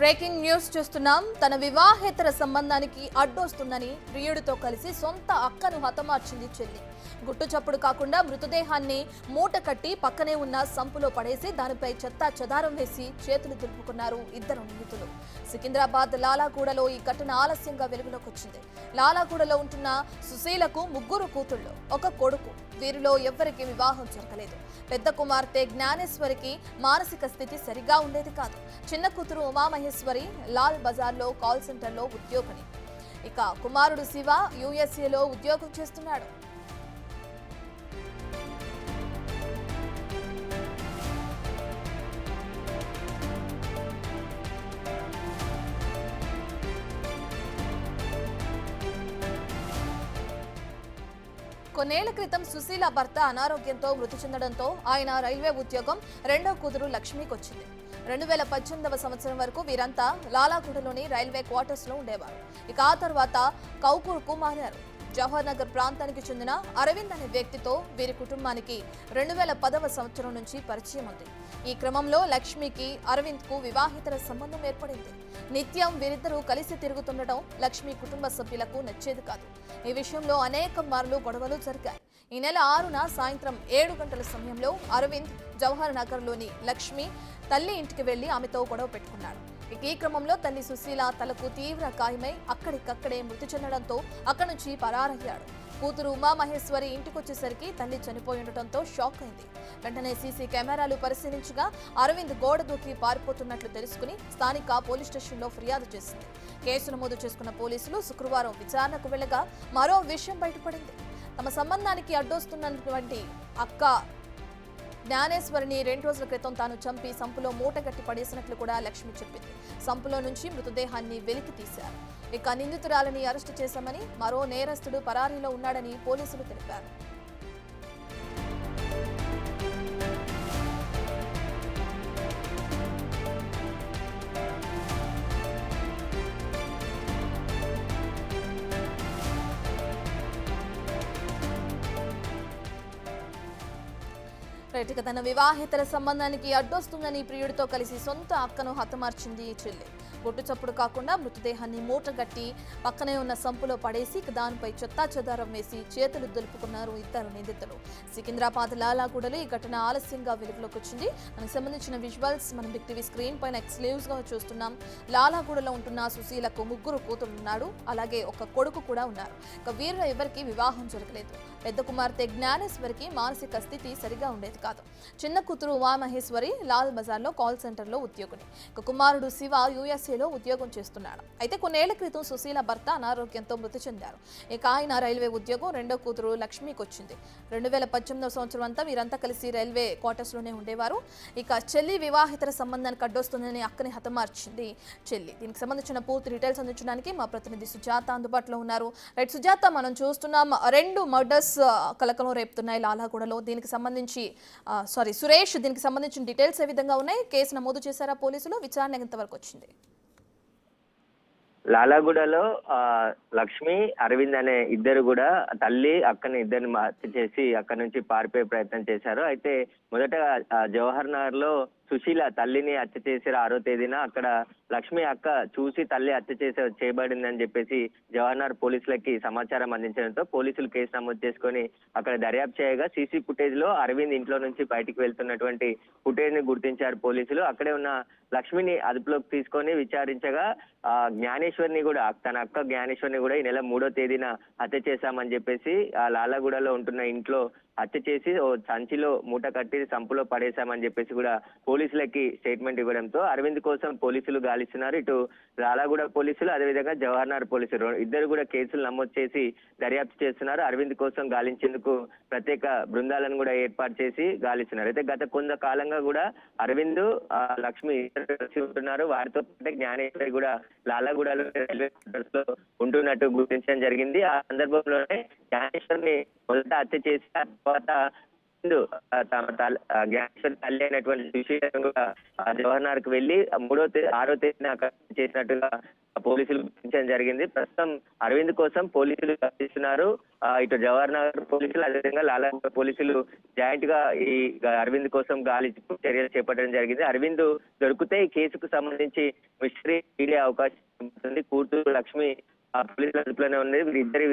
Breaking news చూస్తున్నాం. తన వివాహేతర సంబంధానికి అడ్డొస్తుందని ప్రియుడితో కలిసి సొంత అక్కను హతమార్చింది చెల్లి. గుట్టు చప్పుడు కాకుండా మృతదేహాన్ని మూట కట్టి పక్కనే ఉన్న సంపులో పడేసి దానిపై చెత్తా చెదారం వేసి చేతులు దులుపుకున్నారు ఇద్దరు నిందితులు. సికింద్రాబాద్ లాలాగూడలో ఈ ఘటన ఆలస్యంగా వెలుగులోకి వచ్చింది. లాలాగూడలో ఉంటున్న సుశీలకు ముగ్గురు కూతుళ్లు, ఒక కొడుకు. వీరిలో ఎవ్వరికి వివాహం జరగలేదు. పెద్ద కుమార్తె జ్ఞానేశ్వరికి మానసిక స్థితి సరిగా ఉండేది కాదు. చిన్న కూతురు ఉమామహేశ్వరి లాల్ బజార్లో కాల్ సెంటర్లో ఉద్యోగిని. ఇక కుమారుడు శివ యుఎస్ఏలో ఉద్యోగం చేస్తున్నాడు. కొన్నేళ్ల క్రితం సుశీల భర్త అనారోగ్యంతో మృతి చెందడంతో ఆయన రైల్వే ఉద్యోగం రెండో కూతురు లక్ష్మికి వచ్చింది. 2018వ సంవత్సరం వరకు వీరంతా లాలాగూడలోని రైల్వే క్వార్టర్స్ లో ఉండేవారు. ఇక ఆ తర్వాత కౌకూర్కు మారారు. జవహర్ నగర్ ప్రాంతానికి చెందిన అరవింద్ అనే వ్యక్తితో వీరి కుటుంబానికి 2010వ సంవత్సరం నుంచి పరిచయం ఉంది. ఈ క్రమంలో లక్ష్మికి అరవింద్ కు వివాహితర సంబంధం ఏర్పడింది. నిత్యం వీరిద్దరూ కలిసి తిరుగుతుండటం లక్ష్మి కుటుంబ సభ్యులకు నచ్చేది కాదు. ఈ విషయంలో అనేక మార్లు గొడవలు జరిగాయి. ఈ నెల 6న సాయంత్రం 7 గంటల సమయంలో అరవింద్ జవహర్ నగర్ లోని లక్ష్మి తల్లి ఇంటికి వెళ్లి ఆమెతో గొడవ పెట్టుకున్నాడు. ఈ క్రమంలో తల్లి సుశీల తలకు తీవ్ర గాయమై అక్కడికక్కడే మృతి చెందడంతో అక్కడి నుంచి పరారయ్యాడు. కూతురు ఉమామహేశ్వరి ఇంటికొచ్చేసరికి తల్లి చనిపోయి ఉండటంతో షాక్ అయింది. వెంటనే సీసీ కెమెరాలు పరిశీలించగా అరవింద్ గోడ దూకి పారిపోతున్నట్లు తెలుసుకుని స్థానిక పోలీస్ స్టేషన్లో ఫిర్యాదు చేసింది. కేసు నమోదు చేసుకున్న పోలీసులు శుక్రవారం విచారణకు వెళ్లగా మరో విషయం బయటపడింది. తమ సంబంధానికి అడ్డొస్తున్నటువంటి అక్క జ్ఞానేశ్వరిని 2 రోజుల క్రితం తాను చంపి సంపులో మూటగట్టి పడేసినట్లు కూడా లక్ష్మి చెప్పింది. సంపులో నుంచి మృతదేహాన్ని వెలికి తీశారు. ఇక నిందితురాలని అరెస్టు చేశామని, మరో నేరస్తుడు పరారీలో ఉన్నాడని పోలీసులు తెలిపారు. రైట్గా తన వివాహేతర సంబంధానికి అడ్డొస్తుందని ప్రియుడితో కలిసి సొంత అక్కను హతమార్చింది ఈ చెల్లి. గుట్టు చప్పుడు కాకుండా మృతదేహాన్ని మూటగట్టి పక్కనే ఉన్న సంపులో పడేసి దానిపై చెత్తా చెదారం వేసి చేతులు దులుపుకున్నారు ఇద్దరు నిందితులు. సికింద్రాబాద్ లాలాగూడలో ఈ ఘటన ఆలస్యంగా వెలుగులోకి వచ్చింది. మనకు సంబంధించిన విజువల్స్ మనం బిగ్ టీవీ స్క్రీన్ పైన ఎక్స్క్లూజివ్ గా చూస్తున్నాం. లాలాగూడలో ఉంటున్న సుశీలకు ముగ్గురు కూతురు ఉన్నాడు, అలాగే ఒక కొడుకు కూడా ఉన్నారు. ఇక వీరిలో ఎవరికి వివాహం జరగలేదు. పెద్ద కుమార్తె జ్ఞానేశ్వరికి మానసిక స్థితి సరిగా ఉండేది కాదు. చిన్న కూతురు ఉమామహేశ్వరి లాల్ బజార్లో కాల్ సెంటర్లో ఉద్యోగిని. ఇక కుమారుడు శివ యుఎస్ఏలో ఉద్యోగం చేస్తున్నాడు. అయితే కొన్నేళ్ల క్రితం సుశీల భర్త అనారోగ్యంతో మృతి చెందారు. ఇక ఆయన రైల్వే ఉద్యోగం రెండో కూతురు లక్ష్మికి వచ్చింది. 2018వ సంవత్సరం అంతా వీరంతా కలిసి రైల్వే క్వార్టర్స్ లోనే ఉండేవారు. ఇక చెల్లి వివాహితర సంబంధానికి అడ్డొస్తుందని అక్కని హతమార్చింది చెల్లి. దీనికి సంబంధించిన పూర్తి డీటెయిల్స్ అందించడానికి మా ప్రతినిధి సుజాత అందుబాటులో ఉన్నారు. రైట్ సుజాత, మనం చూస్తున్నాం 2 మర్డర్స్ కలకలం రేపుతున్నాయి లాలాగూడలో. దీనికి సంబంధించి సురేష్, దీనికి సంబంధించిన డీటెయిల్స్ ఏ విధంగా ఉన్నాయి? కేసు నమోదు చేశారా పోలీసులు? విచారణ ఎంతవరకు వచ్చింది? లాలాగూడలో లక్ష్మి, అరవింద్ అనే ఇద్దరు కూడా తల్లి అక్కని ఇద్దరిని హత్య చేసి అక్కడి నుంచి పారిపోయే ప్రయత్నం చేశారు. అయితే మొదట జవహర్ నగర్ లో సుశీల తల్లిని హత్య చేశారు 6వ తేదీన. అక్కడ లక్ష్మి అక్క చూసి తల్లి హత్య చేయబడిందని చెప్పేసి జవహర్ నగర్ పోలీసులకి సమాచారం అందించడంతో పోలీసులు కేసు నమోదు చేసుకొని అక్కడ దర్యాప్తు చేయగా సీసీ ఫుటేజ్ లో అరవింద్ ఇంట్లో నుంచి బయటికి వెళ్తున్నటువంటి ఫుటేజ్ ని గుర్తించారు పోలీసులు. అక్కడే ఉన్న లక్ష్మిని అదుపులోకి తీసుకొని విచారించగా జ్ఞానేశ్వరిని కూడా, తన అక్క జ్ఞానేశ్వరిని కూడా ఈ నెల 3వ తేదీన హత్య చేశామని చెప్పేసి ఆ లాలాగూడలో ఉంటున్న ఇంట్లో హత్య చేసి ఓ సంచిలో మూట కట్టి సంపులో పడేశామని చెప్పేసి కూడా పోలీసులకి స్టేట్మెంట్ ఇవ్వడంతో అరవింద్ కోసం పోలీసులు గాలిస్తున్నారు. ఇటు లాలాగూడ పోలీసులు, అదేవిధంగా జవహర్ నగర్ పోలీసులు ఇద్దరు కూడా కేసులు నమోదు చేసి దర్యాప్తు చేస్తున్నారు. అరవింద్ కోసం గాలించేందుకు ప్రత్యేక బృందాలను కూడా ఏర్పాటు చేసి గాలిస్తున్నారు. అయితే గత కొంతకాలంగా కూడా అరవింద్, లక్ష్మి కలిసి ఉంటున్నారు. వారితో పాటు జ్ఞానేశ్వరి కూడా లాలాగూడలో రైల్వే క్వార్టర్స్ లో ఉంటున్నట్టు గుర్తించడం జరిగింది. ఆ సందర్భంలోనే జ్ఞానేశ్వరిని మొదట హత్య చేసి తర్వాత అరవింద్ గ్యాంగ్స్టర్ తల్లి అయినటువంటి సుశీలను కూడా జవహర్ నగర్ కు వెళ్లి 6వ తేదీన చేసినట్టుగా పోలీసులు గుర్తించడం జరిగింది. ప్రస్తుతం అరవింద్ కోసం పోలీసులు గమనిస్తున్నారు. ఇటు జవహర్ నగర్ పోలీసులు అదేవిధంగా లాలాగూడ పోలీసులు జాయింట్ గా ఈ అరవింద్ కోసం గాలి చర్యలు చేపట్టడం జరిగింది. అరవింద్ దొరికితే ఈ కేసుకు సంబంధించి మిస్టరీ వీడే అవకాశం ఉంటుంది. కూతురు లక్ష్మి పోలీసుల అదుపులోనే ఉంది. వీరిద్దరి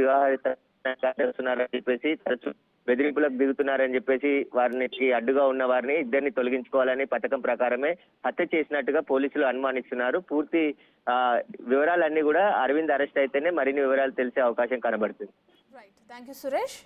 వస్తున్నారని చెప్పేసి తరచు బెదిరింపులకు దిగుతున్నారని చెప్పేసి వారికి అడ్డుగా ఉన్న వారిని ఇద్దరిని తొలగించుకోవాలని పథకం ప్రకారమే హత్య చేసినట్టుగా పోలీసులు అనుమానిస్తున్నారు. పూర్తి వివరాలన్నీ కూడా అరవింద్ అరెస్ట్ అయితేనే మరిన్ని వివరాలు తెలిసే అవకాశం కనబడుతుంది. Right, thank you Suresh.